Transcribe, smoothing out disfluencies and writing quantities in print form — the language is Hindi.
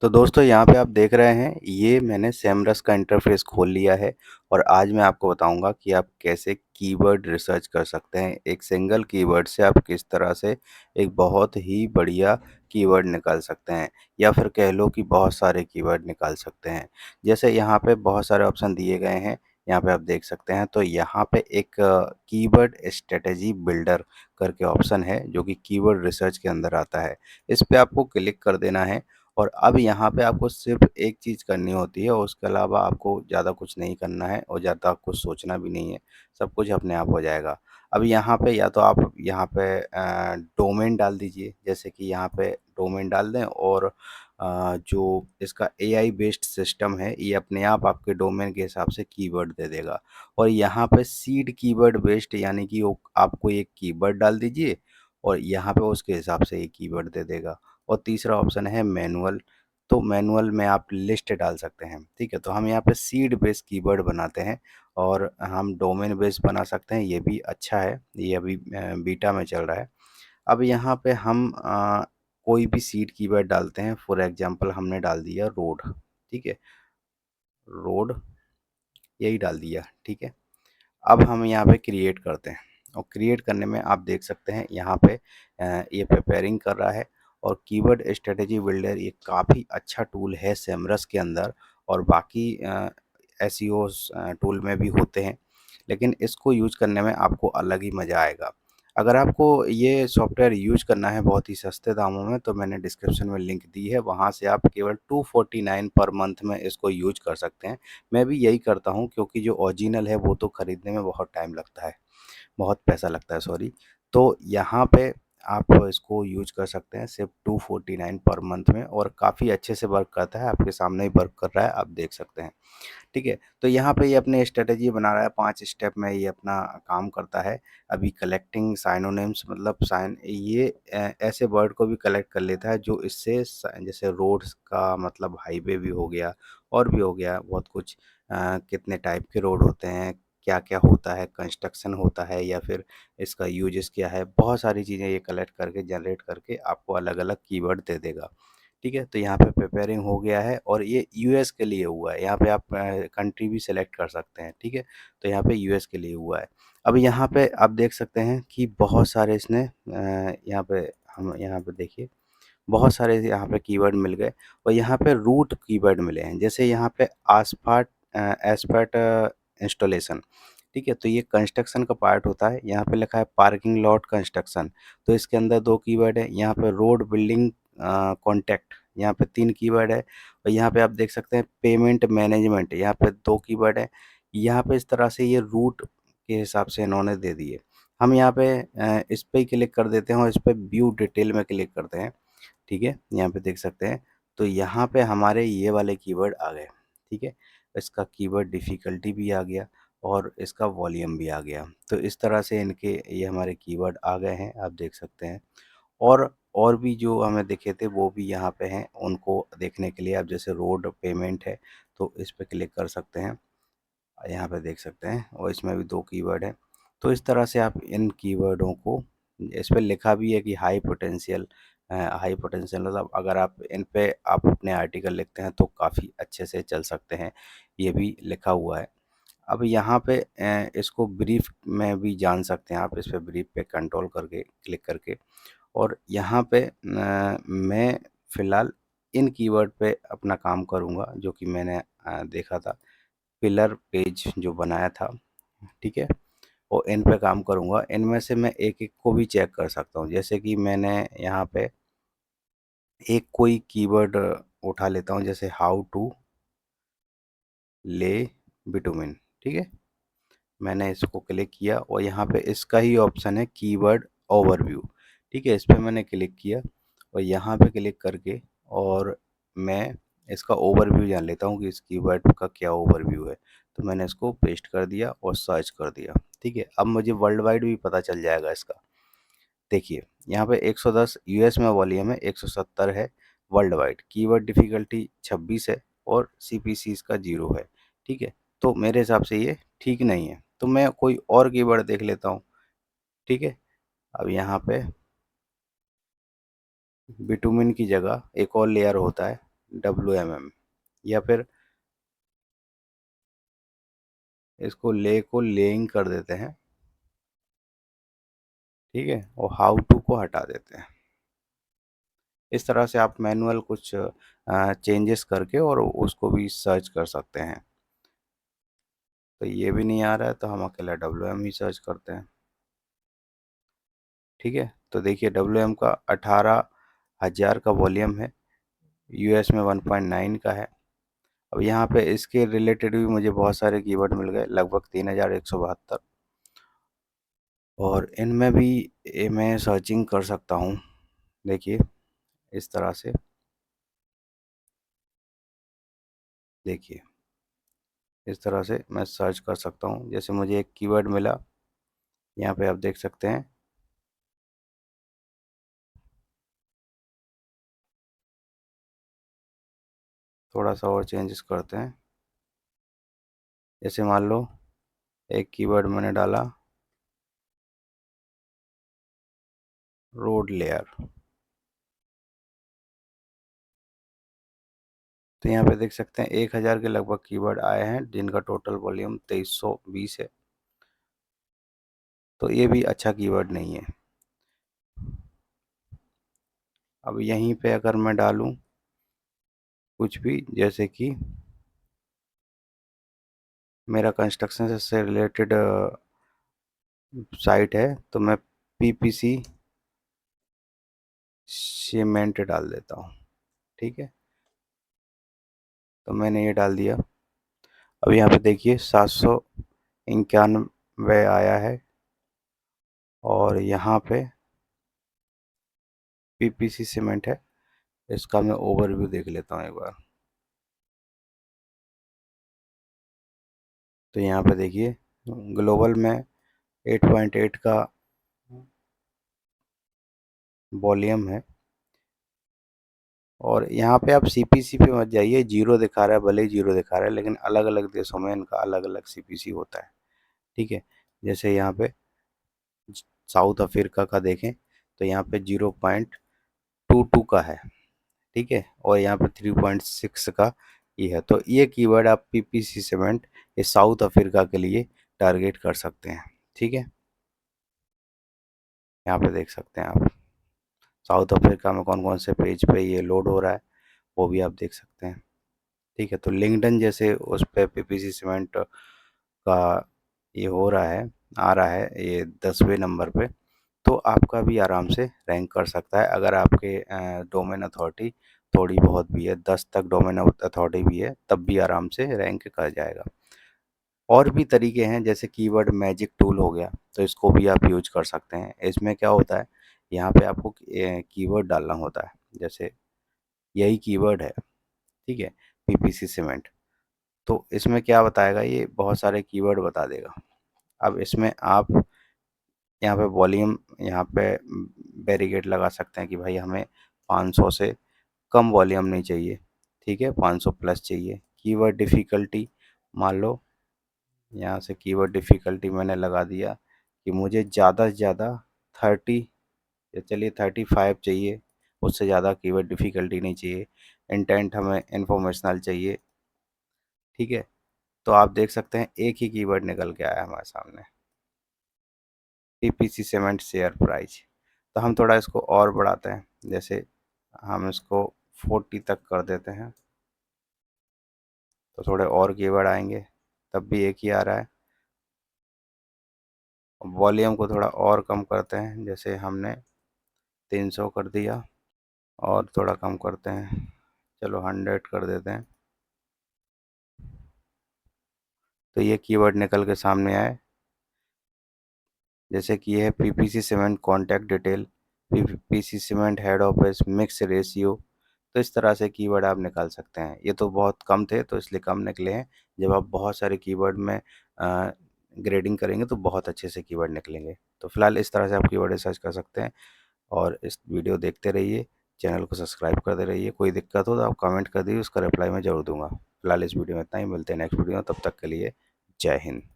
तो दोस्तों यहाँ पे आप देख रहे हैं ये मैंने सेमरस का इंटरफेस खोल लिया है और आज मैं आपको बताऊंगा कि आप कैसे कीवर्ड रिसर्च कर सकते हैं। एक सिंगल कीवर्ड से आप किस तरह से एक बहुत ही बढ़िया कीवर्ड निकाल सकते हैं या फिर कह लो कि बहुत सारे कीवर्ड निकाल सकते हैं। जैसे यहाँ पे बहुत सारे ऑप्शन दिए गए हैं, यहाँ पे आप देख सकते हैं। तो यहाँ पे एक कीवर्ड स्ट्रेटेजी बिल्डर करके ऑप्शन है जो कि कीवर्ड रिसर्च के अंदर आता है। इस पे आपको क्लिक कर देना है और अब यहाँ पे आपको सिर्फ एक चीज़ करनी होती है और उसके अलावा आपको ज़्यादा कुछ नहीं करना है और ज़्यादा कुछ सोचना भी नहीं है, सब कुछ अपने आप हो जाएगा। अब यहाँ पे या तो आप यहाँ पे डोमेन डाल दीजिए, जैसे कि यहाँ पे डोमेन डाल दें और जो इसका एआई बेस्ड सिस्टम है ये अपने आप आपके डोमेन के हिसाब से कीवर्ड दे देगा। और यहाँ पे सीड कीवर्ड बेस्ड यानी कि वो आपको एक कीवर्ड डाल दीजिए और यहाँ पे उसके हिसाब से ये कीवर्ड दे देगा। और तीसरा ऑप्शन है मैनुअल। तो मैनुअल में आप लिस्ट डाल सकते हैं, ठीक है। तो हम यहाँ पे सीड बेस कीवर्ड बनाते हैं और हम डोमेन बेस बना सकते हैं, ये भी अच्छा है, ये अभी बीटा में चल रहा है। अब यहाँ पे हम कोई भी सीड कीवर्ड डालते हैं। फॉर एग्जांपल हमने डाल दिया रोड, ठीक है, रोड यही डाल दिया, ठीक है। अब हम यहाँ पे क्रिएट करते हैं और क्रिएट करने में आप देख सकते हैं यहाँ पे ये प्रिपेयरिंग कर रहा है। और कीवर्ड स्ट्रेटेजी बिल्डर ये काफ़ी अच्छा टूल है सेमरस के अंदर और बाकी एसईओ टूल में भी होते हैं, लेकिन इसको यूज करने में आपको अलग ही मज़ा आएगा। अगर आपको ये सॉफ्टवेयर यूज करना है बहुत ही सस्ते दामों में तो मैंने डिस्क्रिप्शन में लिंक दी है, वहाँ से आप केवल 249 पर मंथ में इसको यूज कर सकते हैं। मैं भी यही करता हूँ क्योंकि जो ओरिजिनल है वो तो ख़रीदने में बहुत टाइम लगता है, बहुत पैसा लगता है, सॉरी। तो यहाँ पे आप इसको यूज कर सकते हैं सिर्फ 249 पर मंथ में और काफ़ी अच्छे से वर्क करता है, आपके सामने ही वर्क कर रहा है, आप देख सकते हैं, ठीक है। तो यहाँ पे ये अपने स्ट्रेटेजी बना रहा है, 5 स्टेप में ये अपना काम करता है। अभी कलेक्टिंग साइनोनिम्स मतलब साइन ये ऐसे वर्ड को भी कलेक्ट कर लेता है जो इससे जैसे रोड्स का मतलब हाईवे भी हो गया और भी हो गया बहुत कुछ। कितने टाइप के रोड होते हैं, क्या क्या होता है, कंस्ट्रक्शन होता है या फिर इसका यूजेस क्या है, बहुत सारी चीज़ें ये कलेक्ट करके जनरेट करके आपको अलग अलग कीवर्ड दे देगा, ठीक है। तो यहाँ पे प्रिपेयरिंग हो गया है और ये यूएस के लिए हुआ है। यहाँ पे आप कंट्री भी सिलेक्ट कर सकते हैं, ठीक है। तो यहाँ पे यूएस के लिए हुआ है। अब यहाँ पे आप देख सकते हैं कि बहुत सारे इसने यहाँ पे हम यहाँ पे देखिए बहुत सारे यहाँ पे कीवर्ड मिल गए और यहाँ पे रूट कीवर्ड मिले हैं। जैसे यहाँ पे आसपाट एस्पेट इंस्टॉलेशन, ठीक है। तो ये कंस्ट्रक्शन का पार्ट होता है। यहाँ पे लिखा है पार्किंग लॉट कंस्ट्रक्शन, तो इसके अंदर 2 कीवर्ड है। यहाँ पे रोड बिल्डिंग कॉन्टैक्ट, यहाँ पे 3 कीवर्ड है। और यहाँ पे आप देख सकते हैं पेमेंट मैनेजमेंट, यहाँ पे 2 कीवर्ड है। यहाँ पे इस तरह से ये रूट के हिसाब से इन्होंने दे दिए। हम यहाँ पे इस पे ही क्लिक कर देते हैं और इस पे व्यू डिटेल में क्लिक करते हैं, ठीक है। यहाँ पे देख सकते हैं तो यहाँ पे हमारे ये वाले कीवर्ड आ गए, ठीक है। इसका कीवर्ड डिफ़िकल्टी भी आ गया और इसका वॉल्यूम भी आ गया। तो इस तरह से इनके ये हमारे कीवर्ड आ गए हैं, आप देख सकते हैं। और भी जो हमें दिखे थे वो भी यहाँ पे हैं, उनको देखने के लिए आप जैसे रोड पेमेंट है तो इस पे क्लिक कर सकते हैं, यहाँ पे देख सकते हैं। और इसमें भी 2 कीवर्ड हैं। तो इस तरह से आप इन कीवर्डों को, इस पे लिखा भी है कि हाई पोटेंशियल मतलब अगर आप इन पे आप अपने आर्टिकल लिखते हैं तो काफ़ी अच्छे से चल सकते हैं, ये भी लिखा हुआ है। अब यहाँ पे इसको ब्रीफ में भी जान सकते हैं आप, इस पे ब्रीफ पे कंट्रोल करके क्लिक करके। और यहाँ पे मैं फ़िलहाल इन कीवर्ड पे अपना काम करूँगा जो कि मैंने देखा था, पिलर पेज जो बनाया था, ठीक है। और इन पे काम करूँगा। इनमें से मैं एक-एक को भी चेक कर सकता हूँ। जैसे कि मैंने यहाँ पे एक कोई कीवर्ड उठा लेता हूँ, जैसे हाउ टू ले बिटुमिन, ठीक है। मैंने इसको क्लिक किया और यहाँ पे इसका ही ऑप्शन है कीवर्ड ओवरव्यू, ठीक है। इस पे मैंने क्लिक किया और यहाँ पे क्लिक करके और मैं इसका ओवरव्यू जान लेता हूँ कि इस कीवर्ड का क्या ओवरव्यू है। तो मैंने इसको पेस्ट कर दिया और सर्च कर दिया, ठीक है। अब मुझे वर्ल्ड वाइड भी पता चल जाएगा इसका। देखिए यहाँ पे 110 यूएस में वॉल्यूम है, 170 है वर्ल्ड वाइड, कीवर्ड डिफ़िकल्टी 26 है और सीपीसीज़ का 0 है, ठीक है। तो मेरे हिसाब से ये ठीक नहीं है, तो मैं कोई और कीवर्ड देख लेता हूँ, ठीक है। अब यहाँ पे बिटुमिन की जगह एक और लेयर होता है, WMM, या फिर इसको ले को लेइंग कर देते हैं, ठीक है, और हाउ टू को हटा देते हैं। इस तरह से आप मैनुअल कुछ चेंजेस करके और उसको भी सर्च कर सकते हैं। तो ये भी नहीं आ रहा है तो हम अकेला WM ही सर्च करते हैं, ठीक है। तो देखिए WM का 18,000 का वॉल्यूम है, US में 1.9 का है। अब यहाँ पे इसके रिलेटेड भी मुझे बहुत सारे कीवर्ड मिल गए, लगभग 3,172, और इनमें भी मैं सर्चिंग कर सकता हूँ। देखिए इस तरह से, देखिए इस तरह से मैं सर्च कर सकता हूँ। जैसे मुझे एक कीवर्ड मिला, यहाँ पे आप देख सकते हैं, थोड़ा सा और चेंजेस करते हैं। जैसे मान लो एक कीवर्ड मैंने डाला रोड लेयर, तो यहाँ पे देख सकते हैं 1,000 के लगभग कीवर्ड आए हैं, जिनका टोटल वॉल्यूम 2320 है। तो ये भी अच्छा कीवर्ड नहीं है। अब यहीं पे अगर मैं डालूं कुछ भी, जैसे कि मेरा कंस्ट्रक्शन से रिलेटेड साइट है, तो मैं PPC सीमेंट डाल देता हूँ, ठीक है। तो मैंने ये डाल दिया। अब यहाँ पे देखिए 791 आया है, और यहाँ पे PPC सीमेंट है। इसका मैं ओवरव्यू देख लेता हूँ एक बार। तो यहाँ पे देखिए ग्लोबल में 8.8 का वॉल्यूम है, और यहाँ पे आप CPC पे मत जाइए, जीरो दिखा रहा है, भले ही जीरो दिखा रहा है, लेकिन अलग अलग देशों में इनका अलग अलग CPC होता है, ठीक है। जैसे यहाँ पे साउथ अफ्रीका का देखें तो यहाँ पे 0.22 का है, ठीक है, और यहाँ पे 3.6 का ये है। तो ये कीवर्ड आप PPC सीमेंट ये साउथ अफ्रीका के लिए टारगेट कर सकते हैं, ठीक है। यहाँ पे देख सकते हैं आप साउथ अफ्रीका में कौन कौन से पेज पे ये लोड हो रहा है, वो भी आप देख सकते हैं, ठीक है। तो लिंक्डइन जैसे उस पे PPC सीमेंट का ये हो रहा है, आ रहा है ये 10वें नंबर पे, तो आपका भी आराम से रैंक कर सकता है, अगर आपके डोमेन अथॉरिटी थोड़ी बहुत भी है, 10 तक डोमेन अथॉरिटी भी है, तब भी आराम से रैंक कर जाएगा। और भी तरीके हैं, जैसे कीवर्ड मैजिक टूल हो गया, तो इसको भी आप यूज कर सकते हैं। इसमें क्या होता है, यहाँ पे आपको कीवर्ड डालना होता है, जैसे यही कीवर्ड है, ठीक है, PPC सीमेंट। तो इसमें क्या बताएगा, ये बहुत सारे कीवर्ड बता देगा। अब इसमें आप यहाँ पे वॉल्यूम, यहाँ पे बैरिकेड लगा सकते हैं कि भाई हमें 500 से कम वॉल्यूम नहीं चाहिए, ठीक है, 500 प्लस चाहिए। कीवर्ड डिफ़िकल्टी, मान लो यहाँ से कीवर्ड डिफ़िकल्टी मैंने लगा दिया कि मुझे ज़्यादा से ज़्यादा 30, या चलिए 35 चाहिए, उससे ज़्यादा कीवर्ड डिफ़िकल्टी नहीं चाहिए। इंटेंट हमें इन्फॉर्मेशनल चाहिए, ठीक है। तो आप देख सकते हैं एक ही कीवर्ड निकल के आया हमारे सामने, PPC सीमेंट शेयर प्राइस। तो हम थोड़ा इसको और बढ़ाते हैं, जैसे हम इसको 40 तक कर देते हैं, तो थोड़े और कीवर्ड आएंगे, तब भी एक ही आ रहा है। वॉल्यूम को थोड़ा और कम करते हैं, जैसे हमने 300 कर दिया, और थोड़ा कम करते हैं, चलो 100 कर देते हैं। तो ये कीवर्ड निकल के सामने आए, जैसे कि ये है PPC cement contact detail, PPC cement head office mix ratio. तो इस तरह से कीवर्ड आप निकाल सकते हैं। ये तो बहुत कम थे तो इसलिए कम निकले हैं, जब आप बहुत सारे कीवर्ड में ग्रेडिंग करेंगे तो बहुत अच्छे से कीवर्ड निकलेंगे। तो फिलहाल इस तरह से आप कीवर्ड सर्च कर सकते हैं, और इस वीडियो देखते रहिए, चैनल को सब्सक्राइब करते रहिए। कोई दिक्कत हो तो आप कमेंट कर दीजिए, उसका रिप्लाई मैं ज़रूर दूंगा। फिलहाल इस वीडियो में इतना ही, मिलते हैं नेक्स्ट वीडियो में, तब तक के लिए जय हिंद।